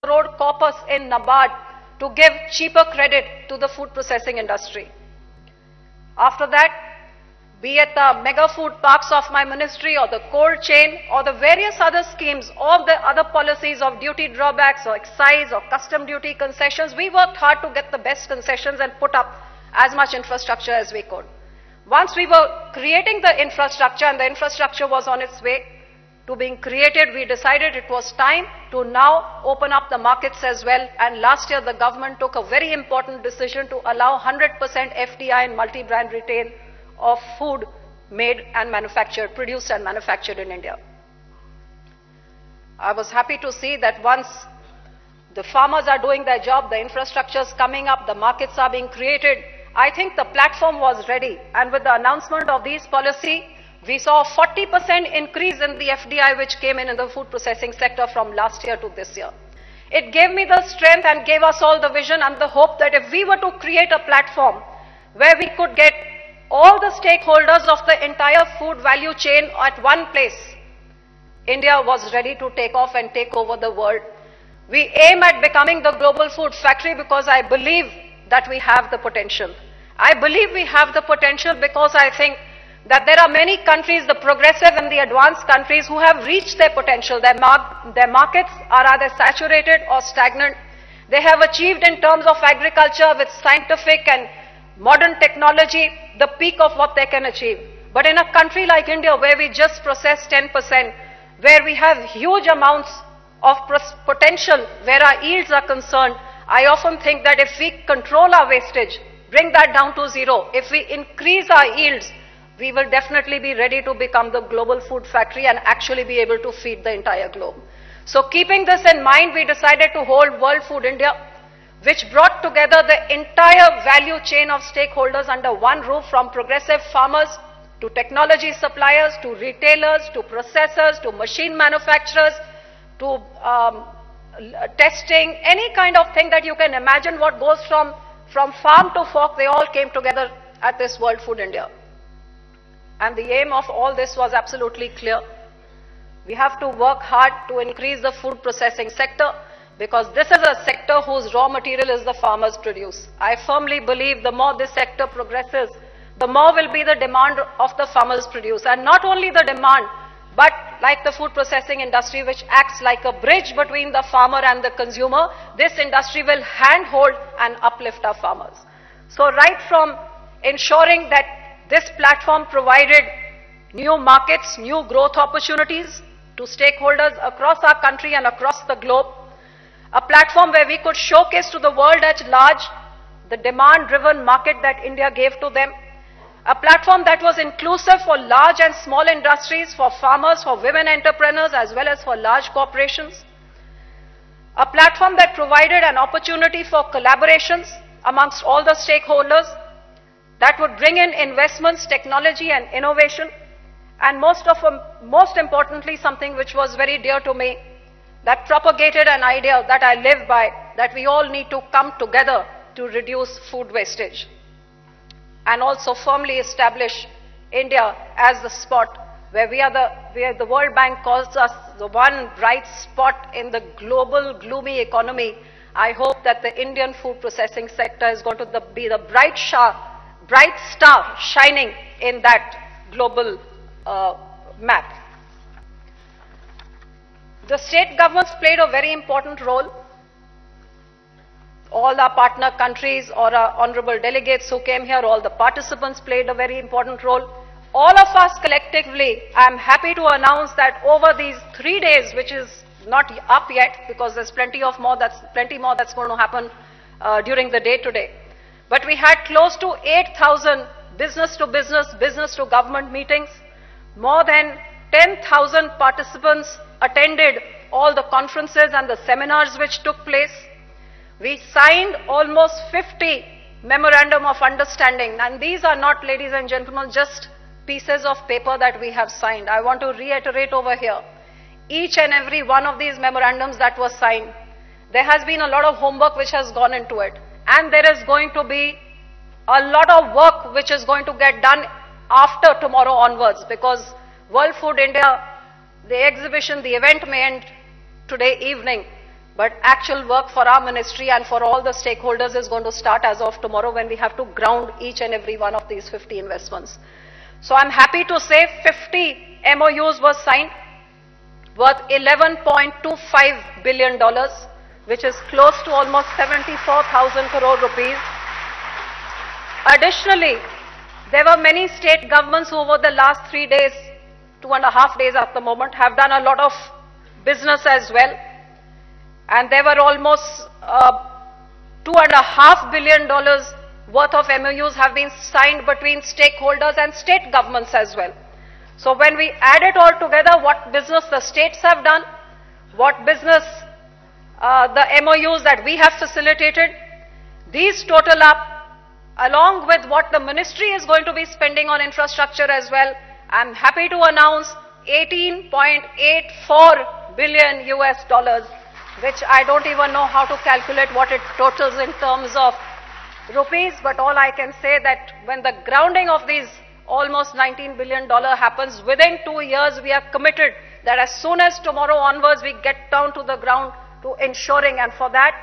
crore corpus in NABARD to give cheaper credit to the food processing industry. After that, be it the mega food parks of my ministry or the cold chain or the various other schemes, all the other policies of duty drawbacks or excise or custom duty concessions, we worked hard to get the best concessions and put up as much infrastructure as we could. Once we were creating the infrastructure and the infrastructure was on its way to being created, we decided it was time to now open up the markets as well. And last year, the government took a very important decision to allow 100% FDI in multi-brand retail of food made and manufactured, produced and manufactured in India. I was happy to see that once the farmers are doing their job, the infrastructure is coming up, the markets are being created, I think the platform was ready. And with the announcement of these policy, we saw a 40% increase in the FDI which came in the food processing sector from last year to this year. It gave me the strength and gave us all the vision and the hope that if we were to create a platform where we could get all the stakeholders of the entire food value chain at one place, India was ready to take off and take over the world. We aim at becoming the global food factory because I believe that we have the potential. I believe we have the potential because I think that there are many countries, the progressive and the advanced countries, who have reached their potential. Their markets are either saturated or stagnant. They have achieved in terms of agriculture with scientific and modern technology the peak of what they can achieve. But in a country like India, where we just process 10%, where we have huge amounts of potential where our yields are concerned, I often think that if we control our wastage, bring that down to zero, if we increase our yields, we will definitely be ready to become the global food factory and actually be able to feed the entire globe. So keeping this in mind, we decided to hold World Food India, which brought together the entire value chain of stakeholders under one roof, from progressive farmers to technology suppliers, to retailers, to processors, to machine manufacturers, to testing, any kind of thing that you can imagine what goes from farm to fork, they all came together at this World Food India. And the aim of all this was absolutely clear. We have to work hard to increase the food processing sector, because this is a sector whose raw material is the farmers produce. I firmly believe the more this sector progresses, the more will be the demand of the farmers produce. And not only the demand, but like the food processing industry, which acts like a bridge between the farmer and the consumer, this industry will handhold and uplift our farmers. So right from ensuring that this platform provided new markets, new growth opportunities to stakeholders across our country and across the globe, a platform where we could showcase to the world at large the demand-driven market that India gave to them, a platform that was inclusive for large and small industries, for farmers, for women entrepreneurs, as well as for large corporations, a platform that provided an opportunity for collaborations amongst all the stakeholders, that would bring in investments, technology and innovation, and most importantly, something which was very dear to me, that propagated an idea that I live by, that we all need to come together to reduce food wastage, and also firmly establish India as the spot where where the World Bank calls us the one bright spot in the global gloomy economy. I hope that the Indian food processing sector is going to be the bright star shining in that global map. The state governments played a very important role. All our partner countries or our honorable delegates who came here, all the participants played a very important role. All of us collectively, I am happy to announce that over these 3 days, which is not up yet because there's plenty more that's going to happen during the day today. But we had close to 8,000 business-to-business, business-to-government meetings. More than 10,000 participants attended all the conferences and the seminars which took place. We signed almost 50 memorandum of understanding. And these are not, ladies and gentlemen, just pieces of paper that we have signed. I want to reiterate over here. Each and every one of these memorandums that was signed, there has been a lot of homework which has gone into it. And there is going to be a lot of work which is going to get done after tomorrow onwards, because World Food India, the exhibition, the event may end today evening. But actual work for our ministry and for all the stakeholders is going to start as of tomorrow, when we have to ground each and every one of these 50 investments. So I'm happy to say 50 MOUs were signed worth $11.25 billion, which is close to almost 74,000 crore rupees. Additionally, there were many state governments who over the last 3 days, 2.5 days at the moment, have done a lot of business as well. And there were almost $2.5 billion worth of MOUs have been signed between stakeholders and state governments as well. So when we add it all together, what business the states have done, what business the MOUs that we have facilitated, these total up, along with what the ministry is going to be spending on infrastructure as well. I'm happy to announce $18.84 billion US, which I don't even know how to calculate what it totals in terms of rupees, but all I can say that when the grounding of these almost $19 billion happens, within 2 years we are committed that as soon as tomorrow onwards we get down to the ground to ensuring, and for that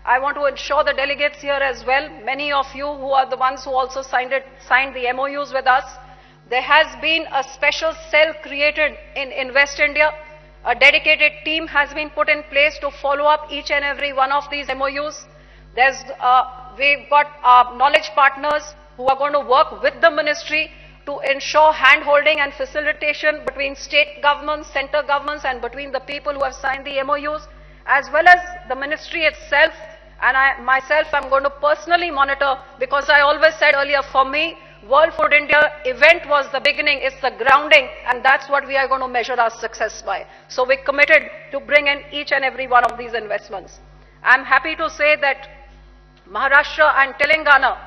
I want to ensure the delegates here as well, many of you who are the ones who also signed the MOUs with us. There has been a special cell created in Invest India. A dedicated team has been put in place to follow up each and every one of these MOUs. We've got knowledge partners who are going to work with the ministry to ensure hand-holding and facilitation between state governments, center governments, and between the people who have signed the MOUs, as well as the ministry itself. And I'm going to personally monitor, because I always said earlier, for me, World Food India event was the beginning, it's the grounding, and that's what we are going to measure our success by. So we're committed to bring in each and every one of these investments. I'm happy to say that Maharashtra and Telangana,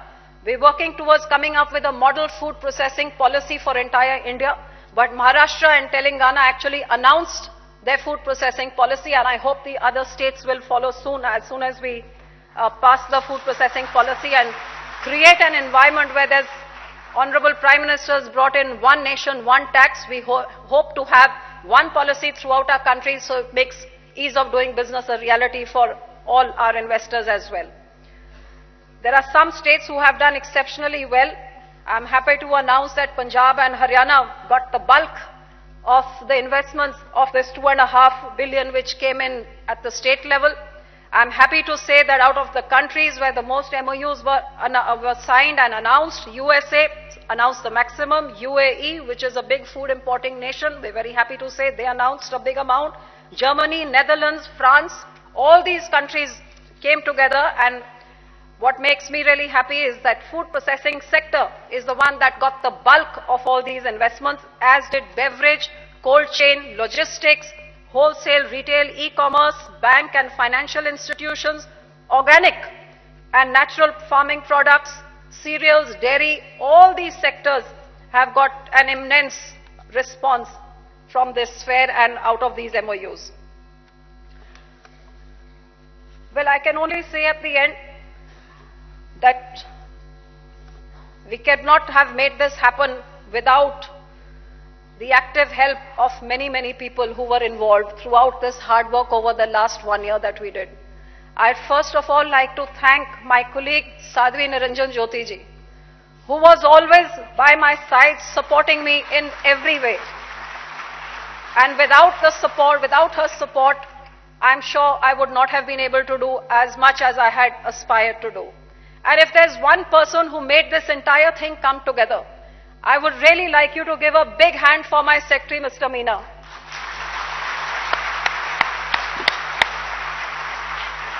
we're working towards coming up with a model food processing policy for entire India. But Maharashtra and Telangana actually announced their food processing policy, and I hope the other states will follow soon as we pass the food processing policy and create an environment where there's Honorable Prime Minister has brought in one nation, one tax. We hope to have one policy throughout our country, so it makes ease of doing business a reality for all our investors as well. There are some states who have done exceptionally well. I'm happy to announce that Punjab and Haryana got the bulk of the investments of this $2.5 billion which came in at the state level. I'm happy to say that out of the countries where the most MOUs were signed and announced, USA announced the maximum, UAE, which is a big food importing nation, we're very happy to say they announced a big amount, Germany, Netherlands, France, all these countries came together, and what makes me really happy is that food processing sector is the one that got the bulk of all these investments, as did beverage, cold chain, logistics, wholesale, retail, e-commerce, bank and financial institutions, organic and natural farming products, cereals, dairy, all these sectors have got an immense response from this sphere and out of these MOUs. Well, I can only say at the end that we cannot have made this happen without the active help of many, many people who were involved throughout this hard work over the last 1 year that we did. I'd first of all like to thank my colleague Sadhvi Niranjan Jyoti ji, who was always by my side supporting me in every way. And without her support, I'm sure I would not have been able to do as much as I had aspired to do. And if there's one person who made this entire thing come together, I would really like you to give a big hand for my secretary, Mr. Meena.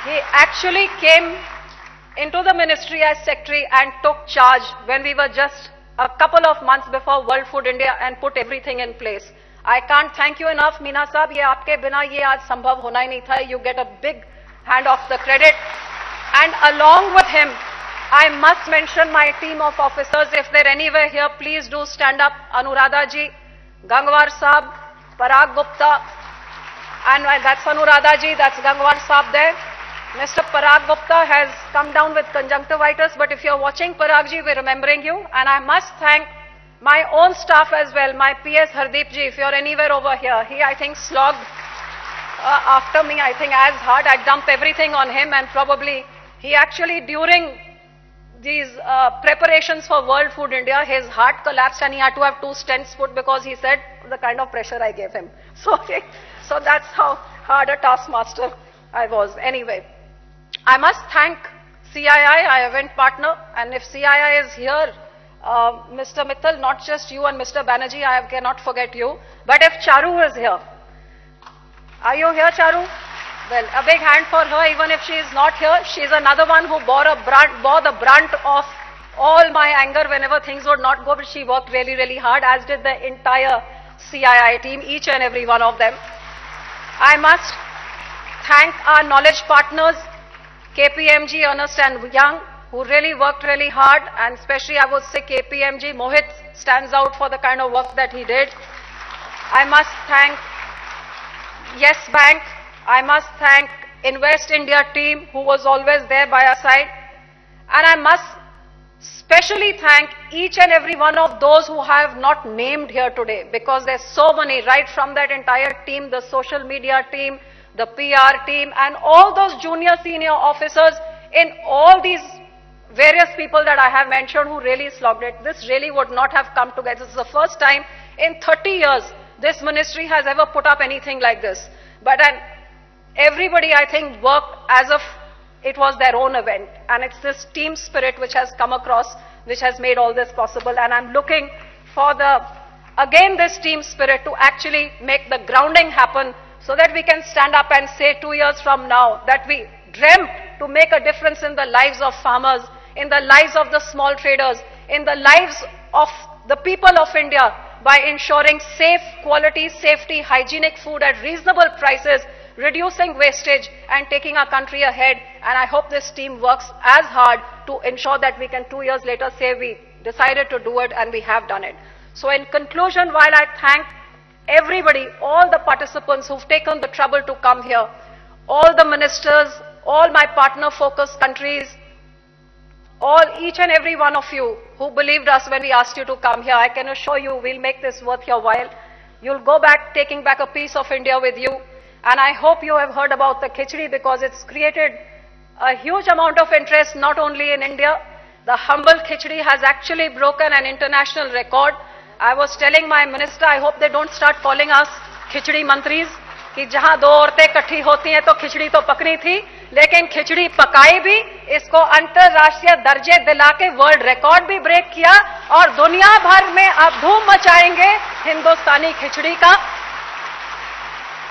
He actually came into the ministry as secretary and took charge when we were just a couple of months before World Food India and put everything in place. I can't thank you enough, Meena Saab. Ye aapke bina ye aaj sambhav hona hi nahi tha. You get a big hand of the credit. And along with him, I must mention my team of officers. If they're anywhere here, please do stand up. Anuradha ji, Gangwar Saab, Parag Gupta, and that's Anuradha ji, that's Gangwar Saab there. Mr. Parag Gupta has come down with conjunctivitis, but if you're watching Parag ji, we're remembering you. And I must thank my own staff as well, my PS Hardeep ji, if you're anywhere over here. He, I think, slogged after me, I think, as hard. I dump everything on him, and probably he actually, during these preparations for World Food India, his heart collapsed and he had to have 2 stents put because he said the kind of pressure I gave him. So that's how hard a taskmaster I was. Anyway, I must thank CII, our event partner, and if CII is here, Mr. Mittal, not just you and Mr. Banerjee, I cannot forget you, but if Charu is here. Are you here, Charu? Well, a big hand for her, even if she is not here. She is another one who bore the brunt of all my anger whenever things would not go, but she worked really, really hard, as did the entire CII team, each and every one of them. I must thank our knowledge partners, KPMG, Ernst & Young, who really worked really hard, and especially I would say KPMG, Mohit stands out for the kind of work that he did. I must thank Yes Bank. I must thank Invest India team, who was always there by our side. And I must specially thank each and every one of those who I have not named here today, because there's so many, right from that entire team, the social media team, the PR team, and all those junior senior officers in all these various people that I have mentioned who really slogged it. This really would not have come together. This is the first time in 30 years this ministry has ever put up anything like this. But everybody, I think, worked as if it was their own event. And it's this team spirit which has come across, which has made all this possible. And I'm looking for this team spirit to actually make the grounding happen, so that we can stand up and say 2 years from now that we dreamt to make a difference in the lives of farmers, in the lives of the small traders, in the lives of the people of India, by ensuring safe, quality, safety, hygienic food at reasonable prices, reducing wastage and taking our country ahead. And I hope this team works as hard to ensure that we can 2 years later say we decided to do it and we have done it. So in conclusion, while I thank everybody, all the participants who've taken the trouble to come here, all the ministers, all my partner-focused countries, each and every one of you who believed us when we asked you to come here, I can assure you we'll make this worth your while. You'll go back taking back a piece of India with you. And I hope you have heard about the khichdi, because it's created a huge amount of interest not only in India. The humble khichdi has actually broken an international record. I was telling my minister, I hope they don't start calling us khichdi mantris, कि जहां 2 औरतें इकट्ठी होती हैं तो खिचड़ी तो पकनी थी, लेकिन खिचड़ी पकाई भी, इसको अंतरराष्ट्रीय दर्जे दिला के वर्ल्ड रिकॉर्ड भी ब्रेक किया, और दुनिया भर में अब धूम मचाएंगे हिंदुस्तानी खिचड़ी का.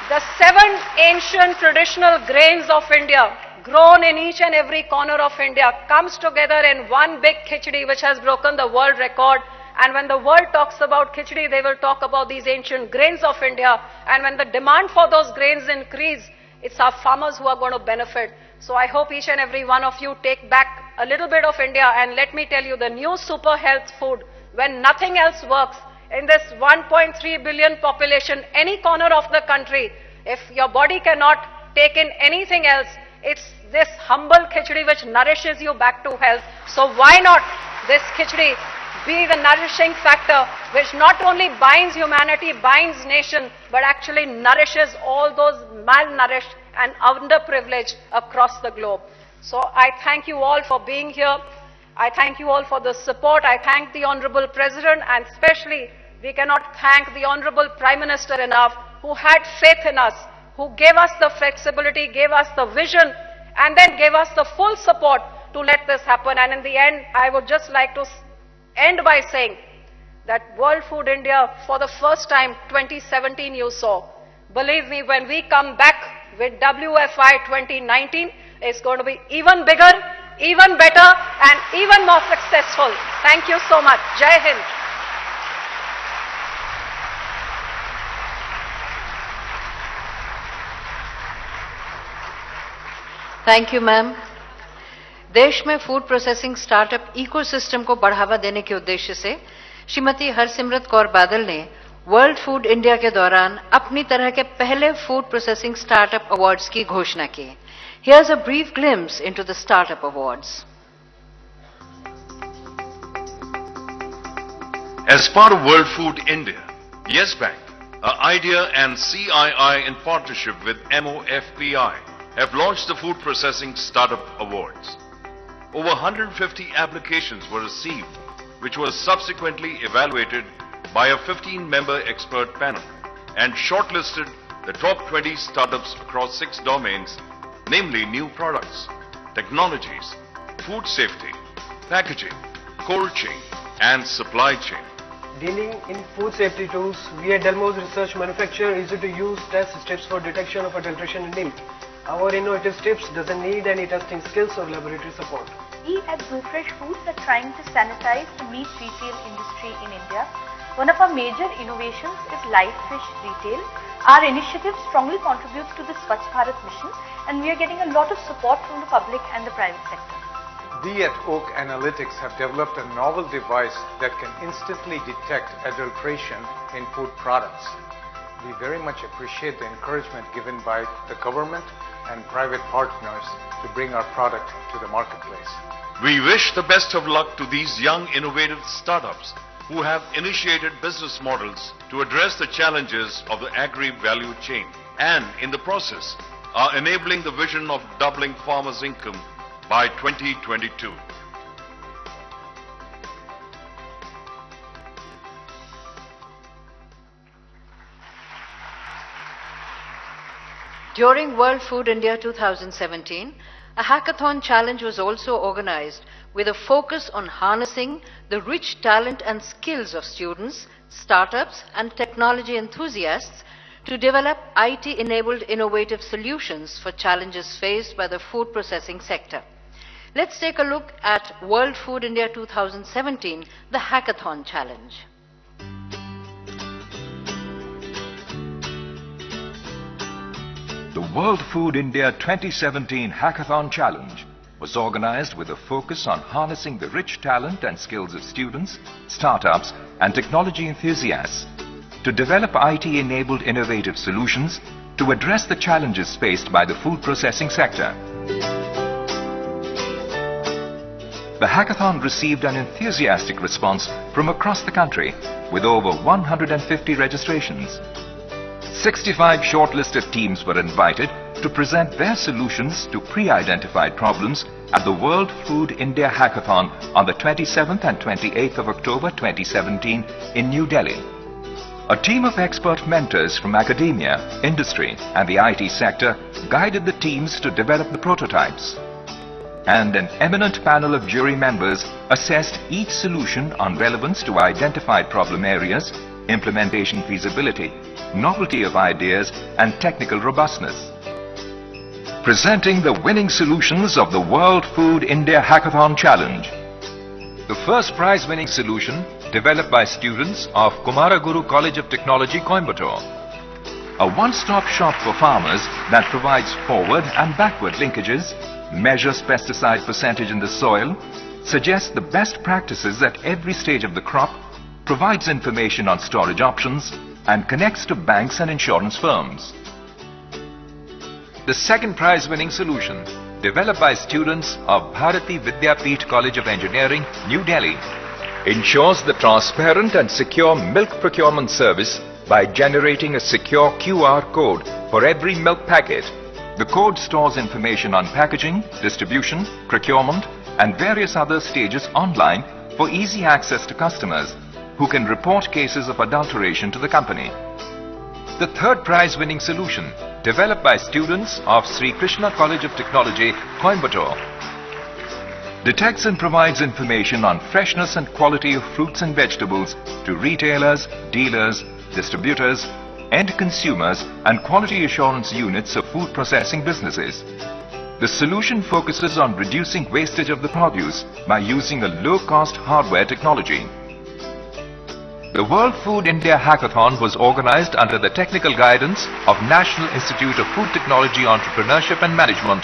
The 7 ancient traditional grains of India, grown in each and every corner of India, comes together in one big khichdi which has broken the world record. And when the world talks about khichdi, they will talk about these ancient grains of India. And when the demand for those grains increase, it's our farmers who are going to benefit. So I hope each and every one of you take back a little bit of India. And let me tell you, the new super health food, when nothing else works, in this 1.3 billion population, any corner of the country, if your body cannot take in anything else, it's this humble khichdi which nourishes you back to health. So why not this khichdi be the nourishing factor which not only binds humanity, binds nation, but actually nourishes all those malnourished and underprivileged across the globe. So I thank you all for being here. I thank you all for the support. I thank the Honorable President, and especially we cannot thank the Honorable Prime Minister enough, who had faith in us, who gave us the flexibility, gave us the vision, and then gave us the full support to let this happen. And in the end, I would just like to end by saying that World Food India, for the first time, 2017 you saw. Believe me, when we come back with WFI 2019, it's going to be even bigger, even better, and even more successful. Thank you so much. Jai Hind. Thank you, ma'am. देश में food processing startup ecosystem को बढ़ावा देने के उद्देश्य से श्रीमती हरसिमरत कौर बादल ने world food India के दौरान अपनी तरह के पहले फूड प्रोसेसिंग स्टार्टअप अवार्ड्स की घोषणा की. Here's a brief glimpse into the startup awards. As part of World Food India, Yes Bank, IDEA and CII in partnership with MOFPI have launched the Food Processing Startup Awards. Over 150 applications were received, which was subsequently evaluated by a 15-member expert panel and shortlisted the top 20 startups across 6 domains, namely new products, technologies, food safety, packaging, cold chain, and supply chain. Dealing in food safety tools, we at Delmos Research manufacture easy-to-use test strips for detection of adulteration in milk. Our innovative strips doesn't need any testing skills or laboratory support. We at Fresh Foods are trying to sanitize the meat retail industry in India. One of our major innovations is live fish retail. Our initiative strongly contributes to the Swachh Bharat mission, and we are getting a lot of support from the public and the private sector. We at Oak Analytics have developed a novel device that can instantly detect adulteration in food products. We very much appreciate the encouragement given by the government and private partners to bring our product to the marketplace. We wish the best of luck to these young innovative startups who have initiated business models to address the challenges of the agri-value chain and in the process are enabling the vision of doubling farmers' income by 2022. During World Food India 2017, a hackathon challenge was also organized with a focus on harnessing the rich talent and skills of students, startups, and technology enthusiasts to develop IT-enabled innovative solutions for challenges faced by the food processing sector. Let's take a look at World Food India 2017, the Hackathon Challenge. The World Food India 2017 Hackathon Challenge was organized with a focus on harnessing the rich talent and skills of students, startups, and technology enthusiasts to develop IT-enabled innovative solutions to address the challenges faced by the food processing sector. The hackathon received an enthusiastic response from across the country with over 150 registrations. 65 shortlisted teams were invited to present their solutions to pre-identified problems at the World Food India Hackathon on the 27th and 28th of October 2017 in New Delhi. A team of expert mentors from academia, industry, and the IT sector guided the teams to develop the prototypes. And an eminent panel of jury members assessed each solution on relevance to identified problem areas, implementation feasibility, novelty of ideas, and technical robustness. Presenting the winning solutions of the World Food India Hackathon Challenge. The first prize winning solution developed by students of Kumaraguru College of Technology, Coimbatore. A one-stop shop for farmers that provides forward and backward linkages, measures pesticide percentage in the soil, suggests the best practices at every stage of the crop, provides information on storage options, and connects to banks and insurance firms. The second prize-winning solution, developed by students of Bharati Vidyapeeth College of Engineering, New Delhi, ensures the transparent and secure milk procurement service by generating a secure QR code for every milk packet. The code stores information on packaging, distribution, procurement, and various other stages online for easy access to customers who can report cases of adulteration to the company. The third prize-winning solution, developed by students of Sri Krishna College of Technology, Coimbatore, detects and provides information on freshness and quality of fruits and vegetables to retailers, dealers, distributors, end consumers, and quality assurance units of food processing businesses. The solution focuses on reducing wastage of the produce by using a low-cost hardware technology. The World Food India Hackathon was organized under the technical guidance of National Institute of Food Technology Entrepreneurship and Management.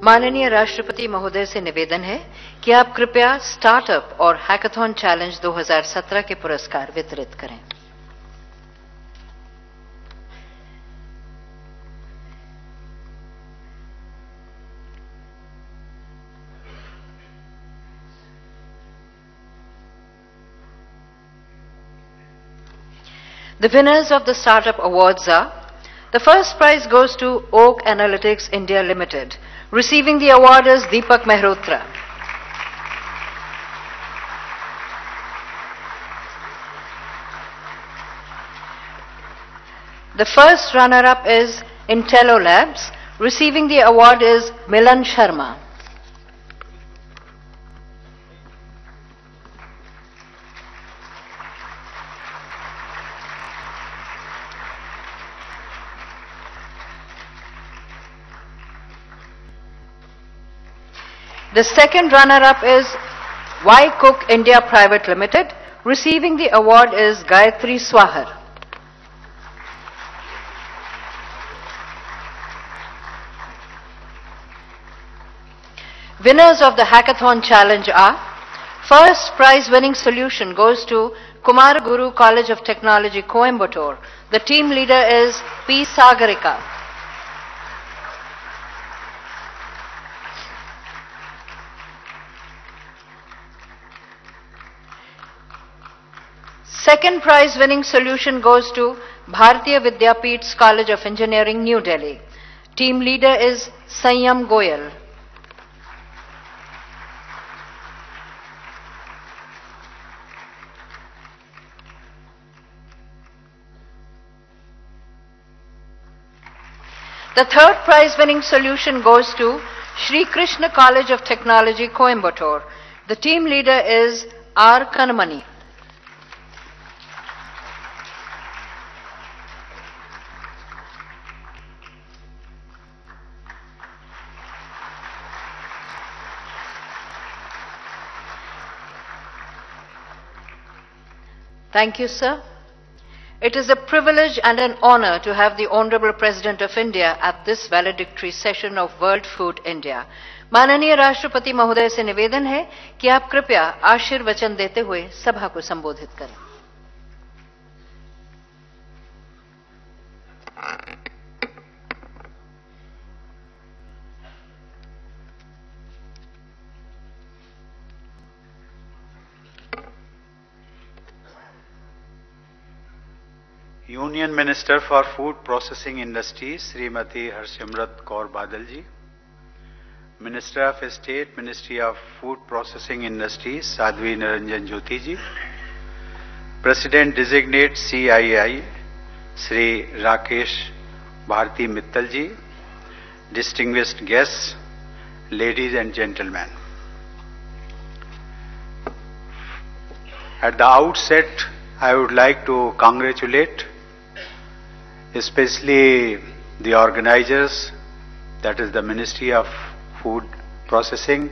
माननीय राष्ट्रपति महोदय से निवेदन है कि आप कृपया startup और हैकाथन चैलेंज 2017 के पुरस्कार वितरित करें। The winners of the Startup Awards are: the first prize goes to Oak Analytics India Limited. Receiving the award is Deepak Mehrotra. The first runner-up is Intello Labs. Receiving the award is Milan Sharma. The second runner-up is Y Cook India Private Limited. Receiving the award is Gayatri Swahar. Winners of the Hackathon Challenge are: first prize winning solution goes to Kumar Guru College of Technology, Coimbatore. The team leader is P. Sagarika. Second prize winning solution goes to Bharatiya Vidyapeeth's College of Engineering, New Delhi. Team leader is Sanyam Goyal. The third prize winning solution goes to Shri Krishna College of Technology, Coimbatore. The team leader is R. Kanamani. Thank you, sir. It is a privilege and an honor to have the Honorable President of India at this valedictory session of World Food India. माननीय राष्ट्रपति महोदय से निवेदन है कि आप कृपया आशीर्वचन देते हुए सभा को संबोधित करें। Union Minister for Food Processing Industries, Srimati Harsimrat Kaur Badal ji. Minister of State, Ministry of Food Processing Industries, Sadhvi Niranjan Jyoti ji. President Designate CII, Sri Rakesh Bharti Mittal ji. Distinguished guests, ladies and gentlemen. At the outset, I would like to congratulate especially the organizers, that is the Ministry of Food Processing.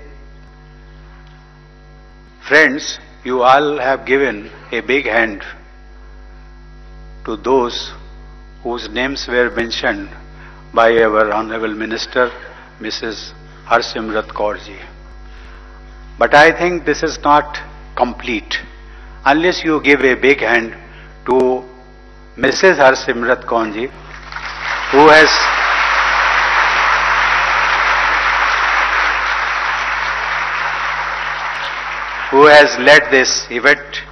Friends, you all have given a big hand to those whose names were mentioned by our Honorable Minister, Mrs. Harsimrat Kaur ji. But I think this is not complete unless you give a big hand to Mrs. Harsimrat Kaur ji, who has led this event.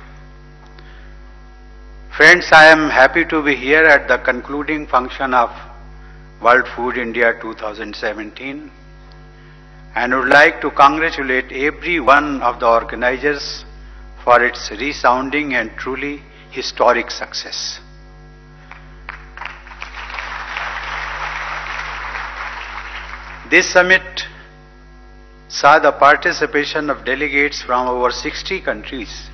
Friends, I am happy to be here at the concluding function of World Food India 2017 and would like to congratulate every one of the organizers for its resounding and truly historic success. This summit saw the participation of delegates from over 60 countries,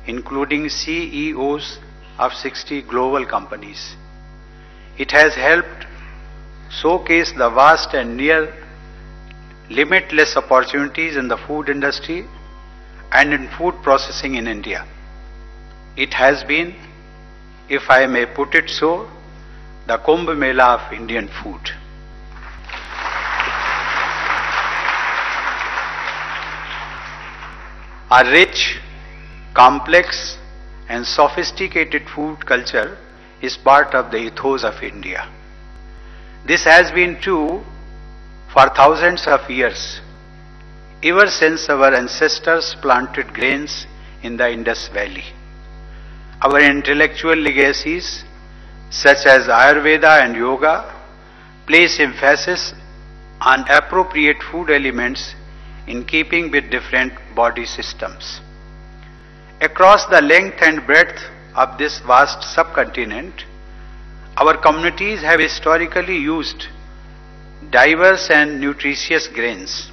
including CEOs of 60 global companies. It has helped showcase the vast and near limitless opportunities in the food industry and in food processing in India. It has been, if I may put it so, the Kumbh Mela of Indian food. A rich, complex and sophisticated food culture is part of the ethos of India. This has been true for thousands of years, ever since our ancestors planted grains in the Indus Valley. Our intellectual legacies, such as Ayurveda and Yoga, place emphasis on appropriate food elements in keeping with different body systems. Across the length and breadth of this vast subcontinent, our communities have historically used diverse and nutritious grains.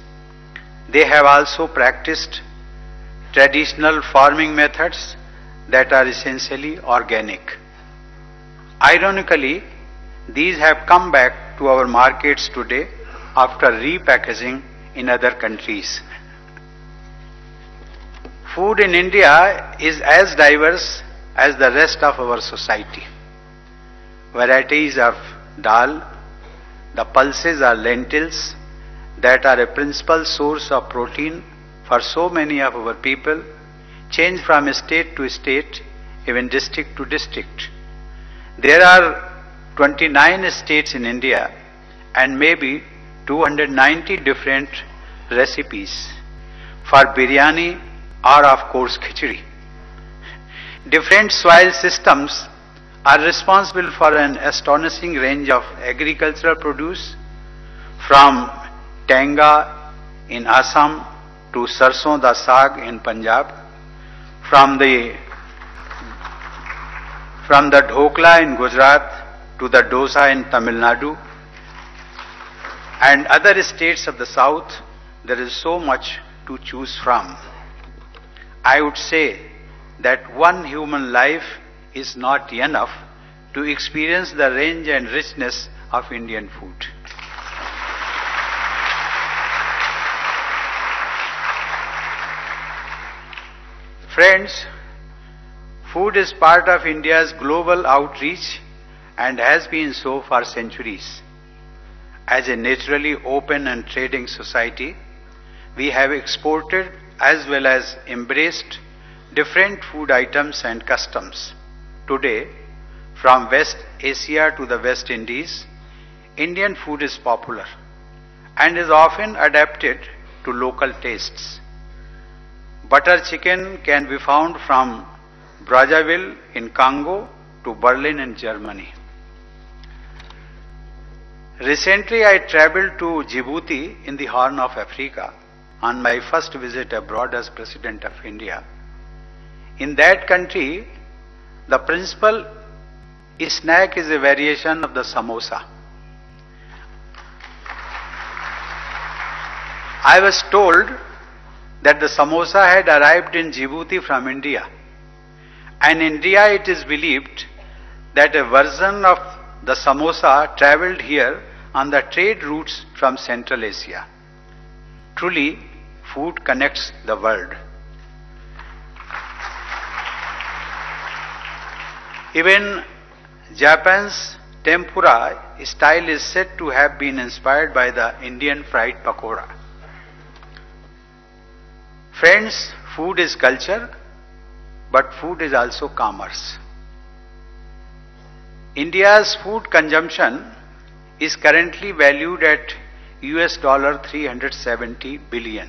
They have also practiced traditional farming methods that are essentially organic. Ironically, these have come back to our markets today after repackaging in other countries. Food in India is as diverse as the rest of our society. Varieties of dal, the pulses are lentils that are a principal source of protein for so many of our people, change from state to state, even district to district. There are 29 states in India and maybe 290 different recipes for biryani or of course khichdi. Different soil systems are responsible for an astonishing range of agricultural produce, from tenga in Assam to sarson da saag in Punjab, from the dhokla in Gujarat to the dosa in Tamil Nadu and other states of the south. There is so much to choose from. I would say that one human life is not enough to experience the range and richness of Indian food. Friends, food is part of India's global outreach and has been so for centuries. As a naturally open and trading society, we have exported as well as embraced different food items and customs. Today, from West Asia to the West Indies, Indian food is popular and is often adapted to local tastes. Butter chicken can be found from Brazzaville in Congo to Berlin in Germany. Recently, I traveled to Djibouti in the Horn of Africa on my first visit abroad as President of India. In that country, the principal snack is a variation of the samosa. I was told that the samosa had arrived in Djibouti from India. And in India it is believed that a version of the samosa travelled here on the trade routes from Central Asia. Truly, food connects the world. Even Japan's tempura style is said to have been inspired by the Indian fried pakora. Friends, food is culture, but food is also commerce. India's food consumption is currently valued at US $370 billion.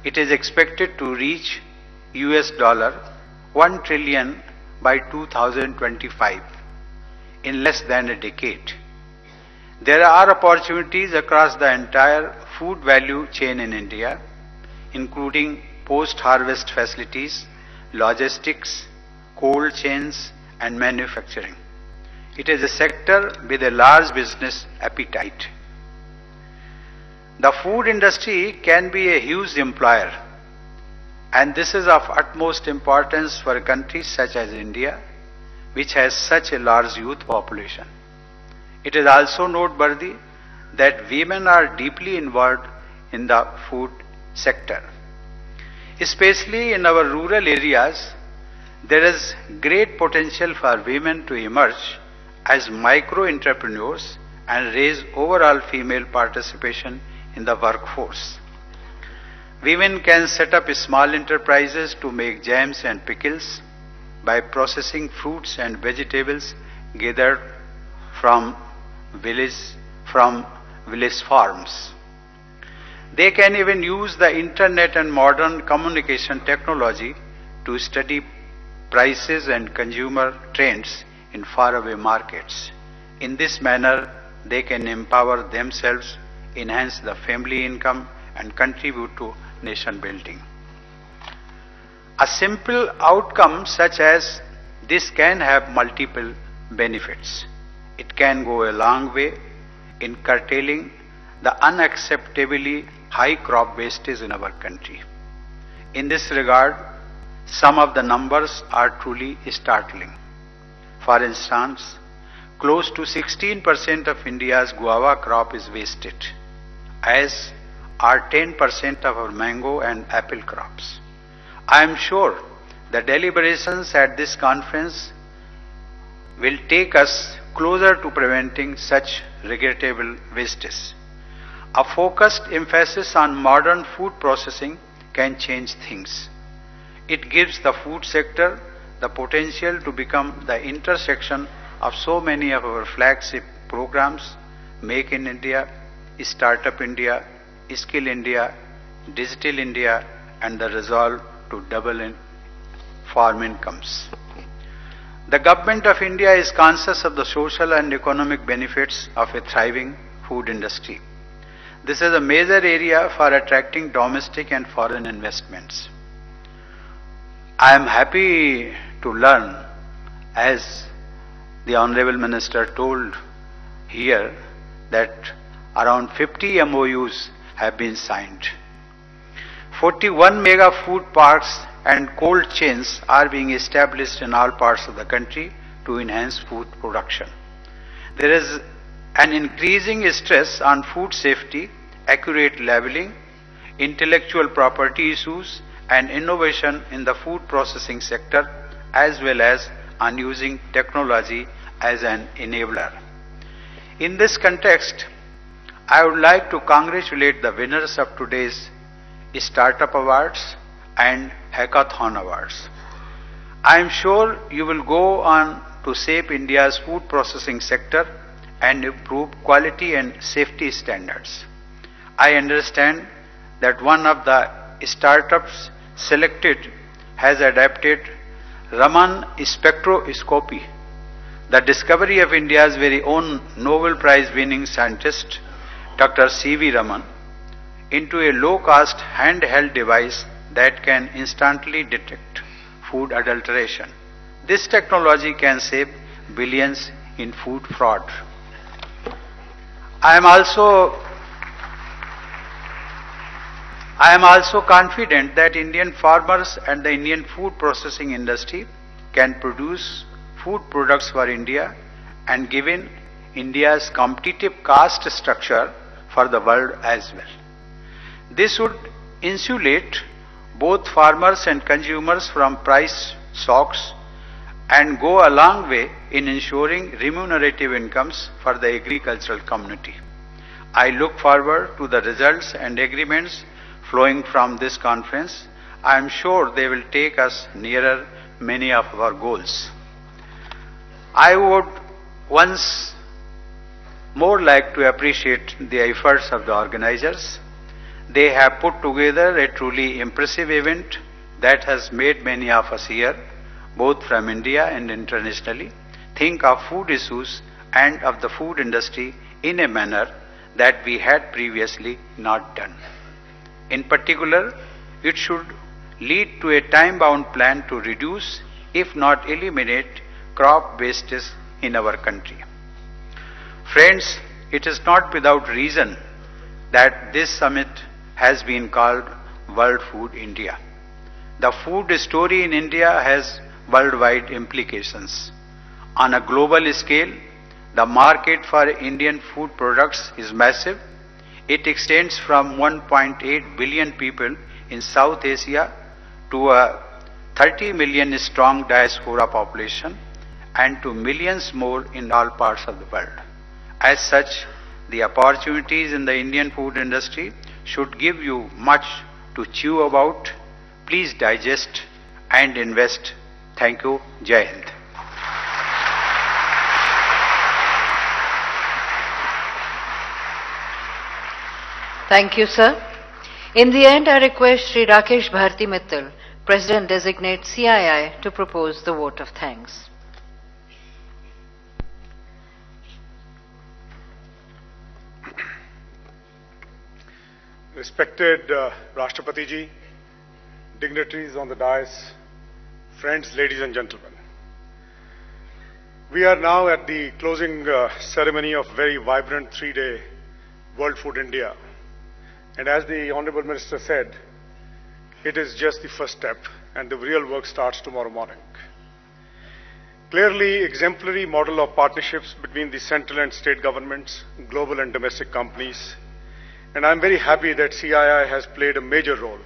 It is expected to reach US $1 trillion by 2025, in less than a decade. There are opportunities across the entire food value chain in India, including post-harvest facilities, logistics, cold chains, and manufacturing. It is a sector with a large business appetite. The food industry can be a huge employer, and this is of utmost importance for countries such as India, which has such a large youth population. It is also noteworthy that women are deeply involved in the food sector. Especially in our rural areas, there is great potential for women to emerge as micro-entrepreneurs and raise overall female participation in the workforce. Women can set up small enterprises to make jams and pickles by processing fruits and vegetables gathered from village farms. They can even use the internet and modern communication technology to study prices and consumer trends in faraway markets. In this manner, they can empower themselves, enhance the family income, and contribute to nation building. A simple outcome such as this can have multiple benefits. It can go a long way in curtailing the unacceptably high crop wastage in our country. In this regard, some of the numbers are truly startling. For instance, close to 16% of India's guava crop is wasted, as are 10% of our mango and apple crops. I am sure the deliberations at this conference will take us closer to preventing such regrettable wastage. A focused emphasis on modern food processing can change things. It gives the food sector the potential to become the intersection of so many of our flagship programs: Make in India, Startup India, Skill India, Digital India, and the resolve to double in farm incomes. The Government of India is conscious of the social and economic benefits of a thriving food industry. This is a major area for attracting domestic and foreign investments. I am happy to learn, as the Honorable Minister told here, that around 50 MOUs have been signed. 41 mega food parks and cold chains are being established in all parts of the country to enhance food production. There is an increasing stress on food safety, accurate labeling, intellectual property issues, and innovation in the food processing sector, as well as on using technology as an enabler. In this context, I would like to congratulate the winners of today's Startup Awards and Hackathon Awards. I am sure you will go on to shape India's food processing sector and improve quality and safety standards. I understand that one of the startups selected has adapted Raman spectroscopy, the discovery of India's very own Nobel Prize winning scientist, Dr. C.V. Raman, into a low-cost handheld device that can instantly detect food adulteration. This technology can save billions in food fraud. I am also confident that Indian farmers and the Indian food processing industry can produce food products for India, and given India's competitive cost structure, for the world as well. This would insulate both farmers and consumers from price shocks and go a long way in ensuring remunerative incomes for the agricultural community. I look forward to the results and agreements flowing from this conference. I am sure they will take us nearer many of our goals. I would once more like to appreciate the efforts of the organizers. They have put together a truly impressive event that has made many of us here, both from India and internationally, think of food issues and of the food industry in a manner that we had previously not done. In particular, it should lead to a time-bound plan to reduce, if not eliminate, crop wastage in our country. Friends, it is not without reason that this summit has been called World Food India. The food story in India has worldwide implications. On a global scale, the market for Indian food products is massive. It extends from 1.8 billion people in South Asia to a 30 million strong diaspora population and to millions more in all parts of the world. As such, the opportunities in the Indian food industry should give you much to chew about. Please digest and invest. Thank you. Jai Hind. Thank you, sir. In the end, I request Sri Rakesh Bharti Mittal President-designate CII to propose the vote of thanks. Respected Rashtrapati Ji, dignitaries on the dais, friends, ladies and gentlemen. We are now at the closing ceremony of a very vibrant 3-day World Food India. And as the Honorable Minister said, it is just the first step and the real work starts tomorrow morning. Clearly, exemplary model of partnerships between the central and state governments, global and domestic companies. And I'm very happy that CII has played a major role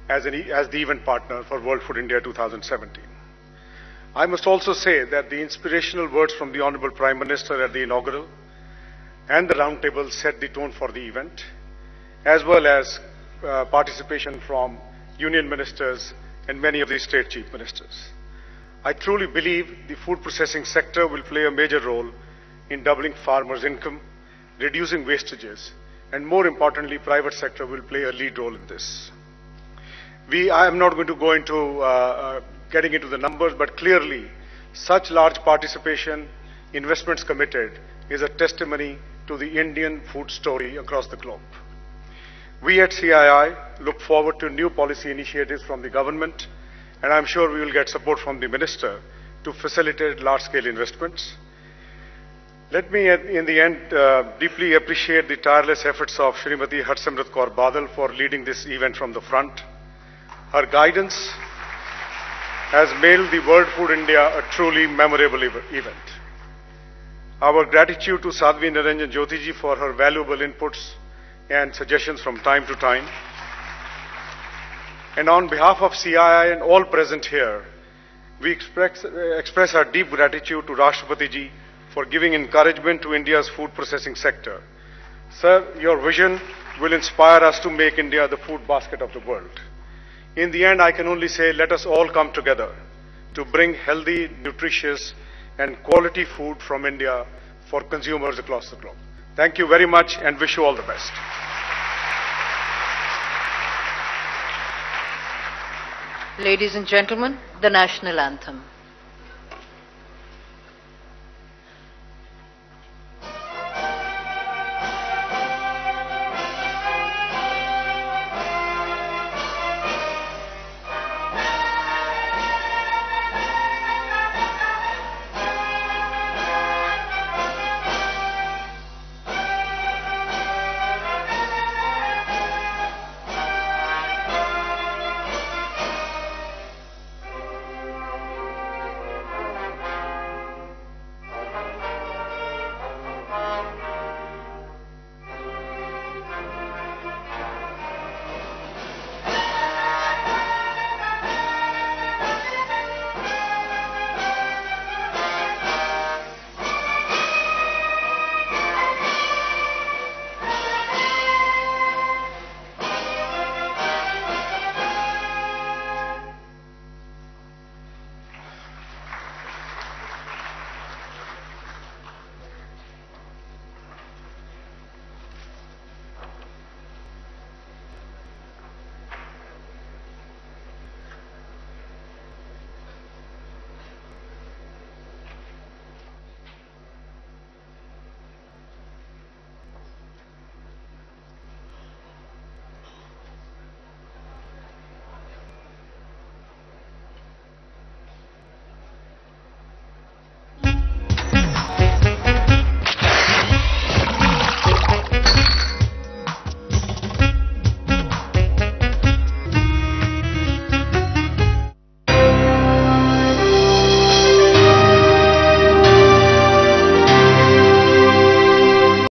as the event partner for World Food India 2017. I must also say that the inspirational words from the Honorable Prime Minister at the inaugural and the roundtable set the tone for the event, as well as participation from union ministers and many of the state chief ministers. I truly believe the food processing sector will play a major role in doubling farmers' income, reducing wastages, and more importantly, private sector will play a lead role in this. I am not going to go into getting into the numbers, but clearly, such large participation, investments committed, is a testimony to the Indian food story across the globe. We at CII look forward to new policy initiatives from the government, and I'm sure we will get support from the Minister to facilitate large-scale investments. Let me, in the end, deeply appreciate the tireless efforts of Srimati Harsimrat Kaur Badal for leading this event from the front. Her guidance has made the World Food India a truly memorable event. Our gratitude to Sadhvi Niranjan Jyoti ji for her valuable inputs and suggestions from time to time. And on behalf of CII and all present here, we express our deep gratitude to Rashtrapati ji for giving encouragement to India's food processing sector. Sir, your vision will inspire us to make India the food basket of the world. In the end, I can only say, let us all come together to bring healthy, nutritious, and quality food from India for consumers across the globe. Thank you very much and wish you all the best. Ladies and gentlemen, the national anthem.